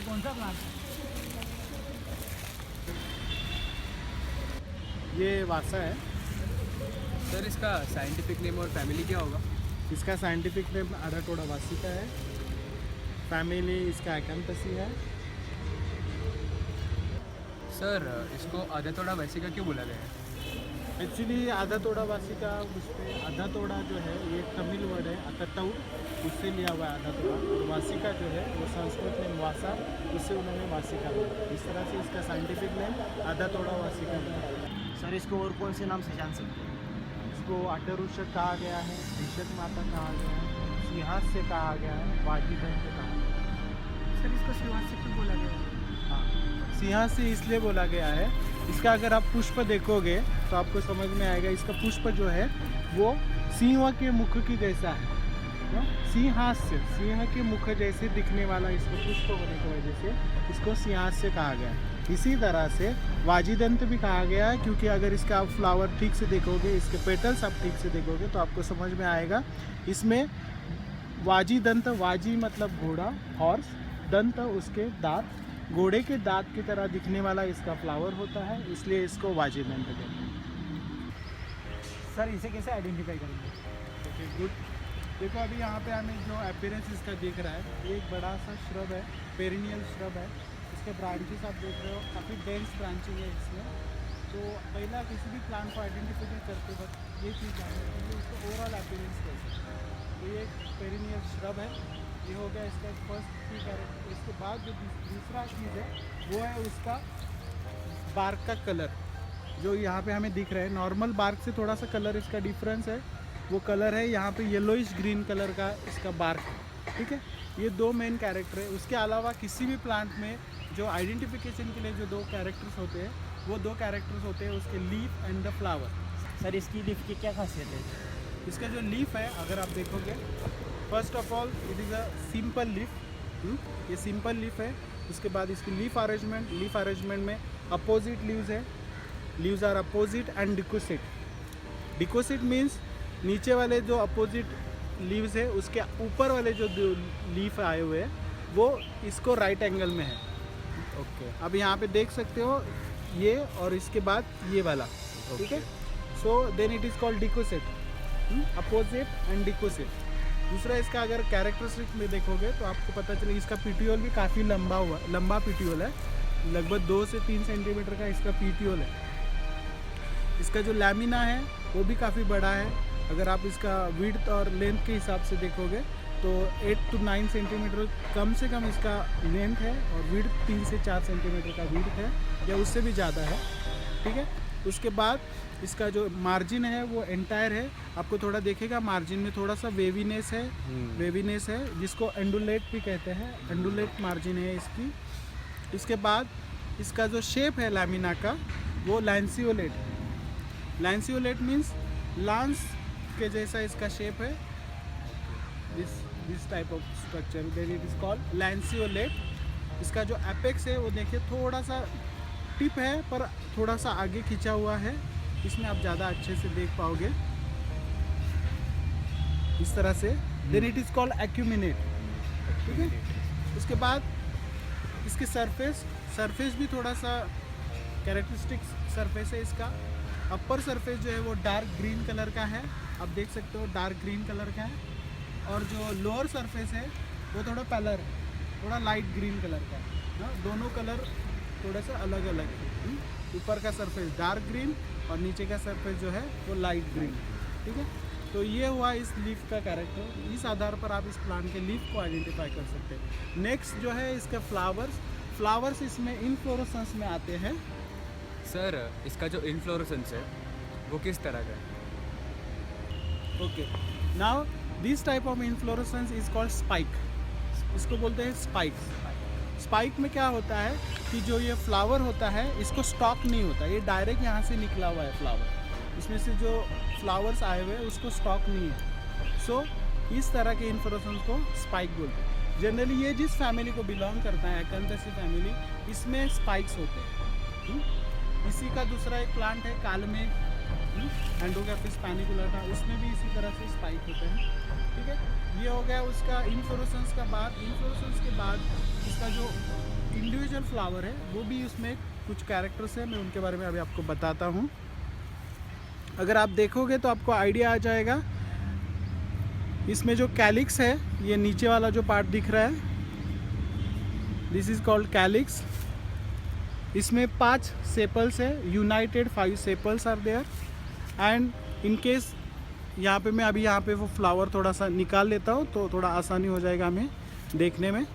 कौन सा प्लांट है? ये वासा है। सर इसका साइंटिफिक नेम और फैमिली क्या होगा? इसका साइंटिफिक नेम आडाटोडा वासिका है। फैमिली इसका एकांतसी है। सर इसको आधातोड़ा वैसिका क्यों बोला गया है? एक्चुअली आधातोड़ा वासिका उस पर आधातोड़ा जो है ये तमिल वर्ड है अतत्तऊ, उससे लिया हुआ है आधातोड़ा। और वासिका जो है वो संस्कृत में वासा, उससे उन्होंने वासिका लिया। इस तरह से इसका साइंटिफिक नेम आधातोड़ा वासिका है। सर इसको और कौन से नाम से जान सकते हैं? इसको अटरुषक कहा गया है, ऋषक माता कहा गया है, सिंहास्य कहा गया है, वाजीदंत कहा गया है। सर इसको शिवास्य क्यों बोला गया है? हाँ, सिंहास्य इसलिए बोला गया है, इसका अगर आप पुष्प देखोगे तो आपको समझ में आएगा। इसका पुष्प जो है वो सिंह के मुख की जैसा है। सिंहास्य, सिंह के मुख जैसे दिखने वाला इसका पुष्प होने की वजह से इसको सिंहास्य कहा गया है। इसी तरह से वाजीदंत भी कहा गया है, क्योंकि अगर इसका आप फ्लावर ठीक से देखोगे, इसके पेटल्स आप ठीक से देखोगे तो आपको समझ में आएगा। इसमें वाजीदंत, वाजी मतलब घोड़ा, हॉर्स, दंत उसके दांत, घोड़े के दांत की तरह दिखने वाला इसका फ्लावर होता है, इसलिए इसको वाजीदंत कहते हैं। सर इसे कैसे आइडेंटिफाई करेंगे? Okay, good. देखो अभी यहाँ पे हमें जो अपीयरेंस इसका दिख रहा है, ये एक बड़ा सा श्रब है, पेरिनियल श्रब है। इसके ब्रांचेस आप देख रहे हो, काफ़ी डेंस ब्रांचिंग है इसमें। तो पहला किसी भी प्लांट को आइडेंटिफाई करते वक्त ये चीज़ जानना चाहिए उसको ओवरऑल अपीयरेंस कैसे। तो ये एक पेरिनियल श्रब है, ये हो गया इसका फर्स्ट की कैरेक्टर। इसके बाद जो दूसरा चीज़ है वो है उसका बार्क का कलर, जो यहाँ पे हमें दिख रहा है। नॉर्मल बार्क से थोड़ा सा कलर इसका डिफरेंस है। वो कलर है यहाँ पे येलोइश ग्रीन कलर का इसका बार्क है, ठीक है। ये दो मेन कैरेक्टर है। उसके अलावा किसी भी प्लांट में जो आइडेंटिफिकेशन के लिए जो दो कैरेक्टर्स होते हैं, वो दो कैरेक्टर्स होते हैं उसके leaf and the flower. Sir इसकी लीफ की क्या खासियत है? इसका जो लीफ है अगर आप देखोगे, first of all it is a simple leaf. ये सिंपल लीफ है। उसके बाद इसकी लीफ अरेंजमेंट में अपोजिट लीव्स है। Leaves are opposite and decussate. Decussate means नीचे वाले जो अपोजिट लीव्स है उसके ऊपर वाले जो लीफ आए हुए हैं वो इसको राइट एंगल में है। ओके, अब यहाँ पे देख सकते हो ये और इसके बाद ये वाला, ठीक है। So then it is called decussate, opposite and decussate. दूसरा इसका अगर कैरेक्टरिस्टिक में देखोगे तो आपको पता चलेगा इसका पीटियोल भी काफ़ी लंबा पीटियोल है। लगभग 2 से 3 सेंटीमीटर का इसका पीटियोल है। इसका जो लैमिना है वो भी काफ़ी बड़ा है। अगर आप इसका विड्थ और लेंथ के हिसाब से देखोगे तो 8 to 9 सेंटीमीटर कम से कम इसका लेंथ है, और विड्थ 3 से 4 सेंटीमीटर का विड्थ है या उससे भी ज़्यादा है, ठीक है। उसके बाद इसका जो मार्जिन है वो एंटायर है। आपको थोड़ा देखेगा मार्जिन में थोड़ा सा वेवीनेस है जिसको एंडुलेट भी कहते हैं। एंडुलेट मार्जिन है इसकी। इसके बाद इसका जो शेप है लैमिना का वो लैंसियोलेट है। लैंसियोलेट मीन्स लांस के जैसा इसका शेप है। This type of structure, then it is called lanceolate. इसका जो एपेक्स है वो देखिए थोड़ा सा टिप है पर थोड़ा सा आगे खींचा हुआ है, इसमें आप ज़्यादा अच्छे से देख पाओगे इस तरह से। Then it is called acuminate, ठीक है। उसके बाद इसके सरफेस भी थोड़ा सा कैरेक्टरिस्टिक सरफेस है इसका। अपर सरफेस जो है वो डार्क ग्रीन कलर का है, आप देख सकते हो डार्क ग्रीन कलर का है। और जो लोअर सरफेस है वो थोड़ा पैलर है, थोड़ा लाइट ग्रीन कलर का है ना। दोनों कलर थोड़ा सा अलग अलग है। ऊपर का सरफेस डार्क ग्रीन और नीचे का सरफेस जो है वो लाइट ग्रीन, ठीक है। तो ये हुआ इस लीफ का कैरेक्टर। इस आधार पर आप इस प्लांट के लीफ को आइडेंटिफाई कर सकते हैं। नेक्स्ट जो है इसके फ्लावर्स इसमें इनफ्लोरेसेंस में आते हैं। सर इसका जो इन्फ्लोरेसेंस है वो किस तरह का है? Okay, now this type of inflorescence is called spike. इसको बोलते हैं स्पाइक में क्या होता है कि जो ये फ्लावर होता है इसको स्टॉक नहीं होता, ये डायरेक्ट यहाँ से निकला हुआ है फ्लावर। इसमें से जो फ्लावर्स आए हुए हैं उसको स्टॉक नहीं है। सो इस तरह के इन्फ्लोरेसेंस को स्पाइक बोलते हैं। जनरली ये जिस फैमिली को बिलोंग करता है, एकांतसी फैमिली, इसमें स्पाइक्स होते हैं। इसी का दूसरा एक प्लांट है कालमेघ, एंडोगैफिस पैनिकुलर का, उसमें भी इसी तरह से स्पाइक होते हैं, ठीक है। ये हो गया उसका इन्फ्लोरेसेंस का बाद। इन्फ्लोरेसेंस के बाद इसका जो इंडिविजुअल फ्लावर है, वो भी उसमें कुछ कैरेक्टर्स हैं, मैं उनके बारे में अभी आपको बताता हूँ। अगर आप देखोगे तो आपको आइडिया आ जाएगा। इसमें जो कैलिक्स है, ये नीचे वाला जो पार्ट दिख रहा है, दिस इज़ कॉल्ड कैलिक्स। इसमें 5 सेपल्स है, united 5 sepals are there. And in case यहाँ पे मैं अभी यहाँ पे वो फ्लावर थोड़ा सा निकाल लेता हूँ तो थोड़ा आसानी हो जाएगा हमें देखने में।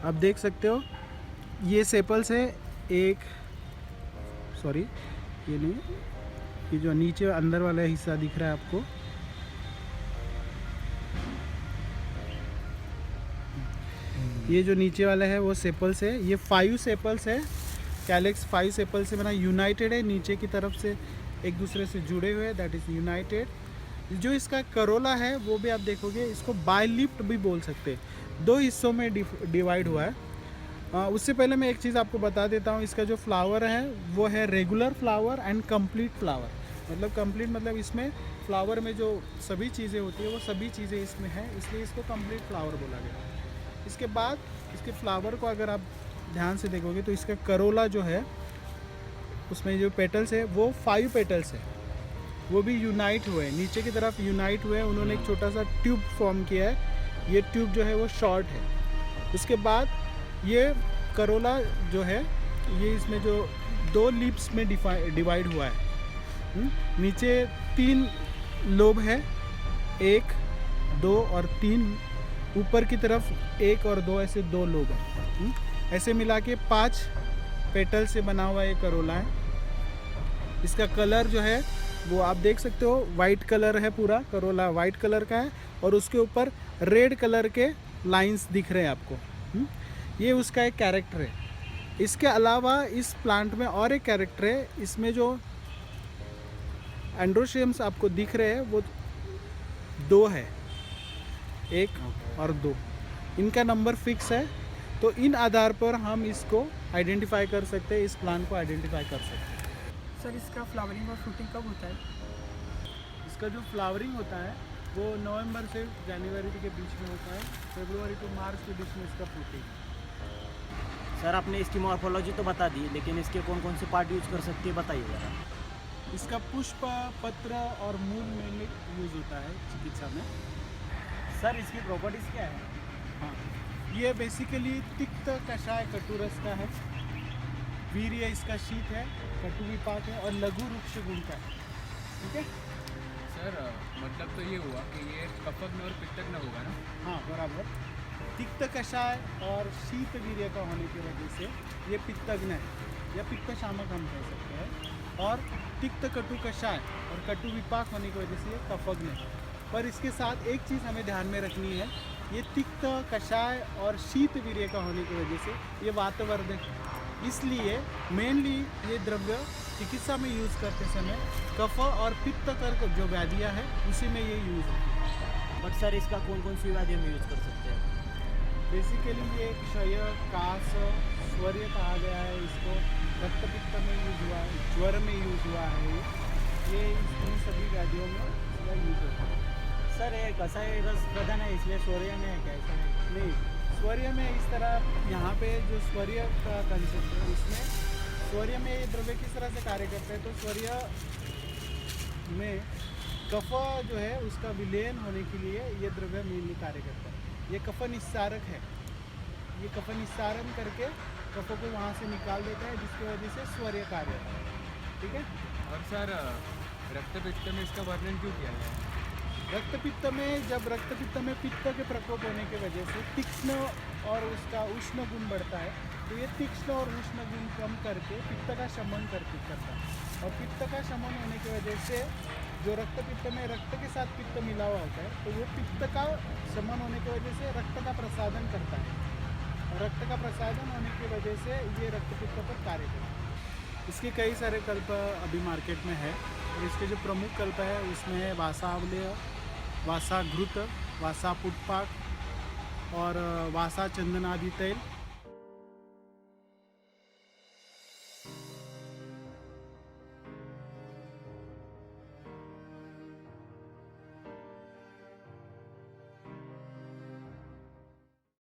आप देख सकते हो ये सेपल्स है। एक सॉरी ये नहीं, ये जो नीचे अंदर वाला हिस्सा दिख रहा है आपको, ये जो नीचे वाला है वो सेपल्स है। ये 5 सेपल्स है, कैलिक्स 5 सेपल्स से बना, यूनाइटेड है, नीचे की तरफ से एक दूसरे से जुड़े हुए, दैट इज़ यूनाइटेड। जो इसका करोला है वो भी आप देखोगे, इसको बाइलिप्ट भी बोल सकते हैं, 2 हिस्सों में डिवाइड हुआ है। उससे पहले मैं एक चीज़ आपको बता देता हूँ, इसका जो फ्लावर है वो है regular flower and complete flower. मतलब कंप्लीट मतलब इसमें फ्लावर में जो सभी चीज़ें होती है वो सभी चीज़ें इसमें हैं, इसलिए इसको कंप्लीट फ्लावर बोला गया। इसके बाद इसके फ्लावर को अगर आप ध्यान से देखोगे तो इसका करोला जो है उसमें जो पेटल्स है वो 5 पेटल्स है, वो भी यूनाइट हुए हैं, नीचे की तरफ यूनाइट हुए हैं। उन्होंने एक छोटा सा ट्यूब फॉर्म किया है, ये ट्यूब जो है वो शॉर्ट है। उसके बाद ये करोला जो है ये इसमें जो 2 लिप्स में डिवाइड हुआ है। नीचे 3 लोब है, 1, 2 और 3। ऊपर की तरफ 1 और 2 ऐसे 2 लोब हैं। ऐसे मिला के 5 पेटल से बना हुआ ये करोला है। इसका कलर जो है वो आप देख सकते हो, वाइट कलर है, पूरा करोला वाइट कलर का है और उसके ऊपर रेड कलर के लाइंस दिख रहे हैं आपको। ये उसका एक कैरेक्टर है। इसके अलावा इस प्लांट में और एक कैरेक्टर है, इसमें जो एंड्रोशियम्स आपको दिख रहे हैं वो 2 है, 1 और 2। इनका नंबर फिक्स है, तो इन आधार पर हम इसको आइडेंटिफाई कर सकते हैं, इस प्लांट को आइडेंटिफाई कर सकते हैं। सर इसका फ्लावरिंग और फ्रूटिंग कब होता है? इसका जो फ्लावरिंग होता है वो नवंबर से जनवरी के बीच में होता है, फरवरी टू मार्च के बीच में इसका फ्रूटिंग। सर आपने इसकी मॉर्फोलॉजी तो बता दी, लेकिन इसके कौन कौन से पार्ट यूज कर सकते हैं बताइए ज़रा। इसका पुष्प, पत्र और मूल में यूज़ होता है चिकित्सा में। सर इसकी प्रॉपर्टीज़ क्या है? हाँ, ये बेसिकली तिक्त कषाय कटुरस का है, वीर्य इसका शीत है, कटु विपाक है और लघु वृक्ष गुण का है। ठीक है सर, मतलब तो ये हुआ कि ये कफग्न और पित्तग्न होगा ना? हाँ बराबर। तिक्त कषाय और शीत वीर्य का होने की वजह से ये पित्तग्न है या पित्त शामक हम कह सकते हैं, और तिक्त कटु कषाय और कटु विपाक होने की वजह से ये कफग्न है। पर इसके साथ एक चीज़ हमें ध्यान में रखनी है, ये तिक्त कषाय और शीत वीर्य का होने की वजह से ये वातवर्धक है, इसलिए मेनली ये द्रव्य चिकित्सा में यूज़ करते समय कफ और पित्त कर जो व्याधियाँ हैं उसी में ये यूज़ होती है। बट सर इसका कौन कौन सी व्याधियों में यूज कर सकते हैं? बेसिकली ये क्षय, कास, स्वर्य कहा गया है इसको, रक्त पित्त में यूज़ हुआ है, ज्वर में यूज़ हुआ है, ये इन सभी व्याधियों में इसका यूज़ होता है। सर ये कसाई रस प्रधान है, इसलिए स्वर्य में है क्या? ऐसा नहीं, स्वर्य में इस तरह यहाँ पे जो स्वर्य का कंसेप्ट है उसमें स्वर्य में ये द्रव्य किस तरह से कार्य करते हैं, तो स्वर्य में कफ जो है उसका विलयन होने के लिए ये द्रव्य मेनली कार्य करता है। ये कफ निस्सारक है, ये कफ निस्सारण करके कफ को वहाँ से निकाल देता है, जिसकी वजह से स्वर्य कार्य होता है। ठीक है। और सर, रक्त पित्त में इसका वर्णन क्यों किया गया है? रक्त पित्त में जब रक्त पित्त में पित्त के प्रकोप होने की वजह से तीक्ष्ण और उसका उष्ण गुण बढ़ता है, तो ये तीक्ष्ण और उष्ण गुण कम करके पित्त का शमन करता है। और पित्त का शमन होने की वजह से जो रक्त पित्त में रक्त के साथ पित्त मिला हुआ होता है, तो वो पित्त का शमन होने की वजह से रक्त का प्रसादन करता है, और रक्त का प्रसादन होने की वजह से ये रक्त पित्त पर कार्य करता है। इसके कई सारे कल्प अभी मार्केट में है, और इसके जो प्रमुख कल्प है उसमें है वासावलेय, वासा घृत, वासा पुटपाक और वासा चंदनादि तेल।